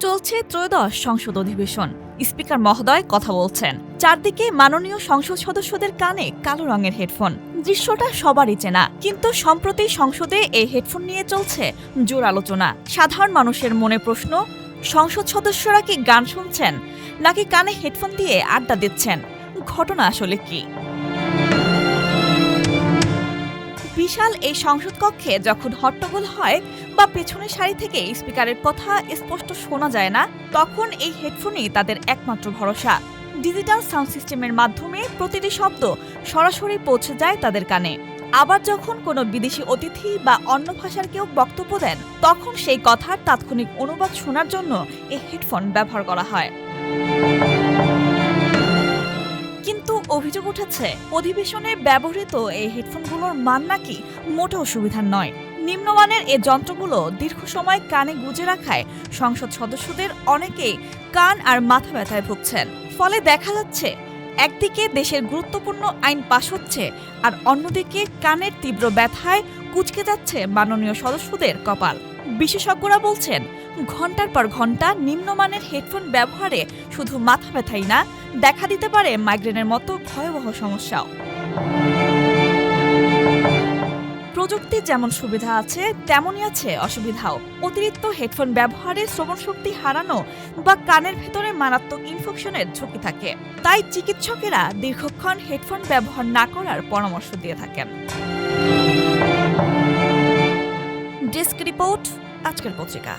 চলছে ত্রয়োদশ সংসদ অধিবেশন। স্পিকার মহোদয় কথা বলছেন, চারদিকে মাননীয় সংসদ সদস্যদের কানে কালো রঙের হেডফোন। দৃশ্যটা সবারই চেনা, কিন্তু সম্প্রতি সংসদে এই হেডফোন নিয়ে চলছে জোর আলোচনা। সাধারণ মানুষের মনে প্রশ্ন, সংসদ সদস্যরা কি গান শুনছেন নাকি কানে হেডফোন দিয়ে আড্ডা দিচ্ছেন? ঘটনা আসলে কি? বিশাল এই সংসদ কক্ষে যখন হট্টগোল হয় বা পেছনের সারি থেকে স্পিকারের কথা স্পষ্ট শোনা যায় না, তখন এই হেডফোনই তাদের একমাত্র ভরসা। ডিজিটাল সাউন্ড সিস্টেমের মাধ্যমে প্রতিটি শব্দ সরাসরি পৌঁছে যায় তাদের কানে। আবার যখন কোনো বিদেশি অতিথি বা অন্য ভাষার কেউ বক্তব্য দেন, তখন সেই কথার তাৎক্ষণিক অনুবাদ শোনার জন্য এই হেডফোন ব্যবহার করা হয়। কিন্তু অভিযোগ উঠেছে, অধিবেশনে ব্যবহৃত এই হেডফোনগুলোর মান নাকি মোটেও সুবিধার নয়। নিম্নমানের এই যন্ত্রগুলো দীর্ঘ সময় কানে গুঁজে রাখায় সংসদ সদস্যদের অনেকেই কান আর মাথা ব্যথায় ভুগছেন। ফলে দেখা যাচ্ছে, একদিকে দেশের গুরুত্বপূর্ণ আইন পাশ হচ্ছে, আর অন্যদিকে কানের তীব্র ব্যথায় কুঁচকে যাচ্ছে মাননীয় সদস্যদের কপাল। বিশেষজ্ঞরা বলছেন, ঘন্টার পর ঘন্টা নিম্নমানের হেডফোন ব্যবহারে শুধু মাথা ব্যথাই না, দেখা দিতে পারে মাইগ্রেনের মতো ভয়াবহ সমস্যাও। প্রযুক্তির যেমন সুবিধা আছে, তেমনই আছে অসুবিধাও। অতিরিক্ত হেডফোন ব্যবহারে শ্রবণশক্তি হারানো বা কানের ভেতরে মারাত্মক ইনফেকশনের ঝুঁকি থাকে। তাই চিকিৎসকেরা দীর্ঘক্ষণ হেডফোন ব্যবহার না করার পরামর্শ দিয়ে থাকেন। ডেস্ক রিপোর্ট, আজকের পত্রিকা।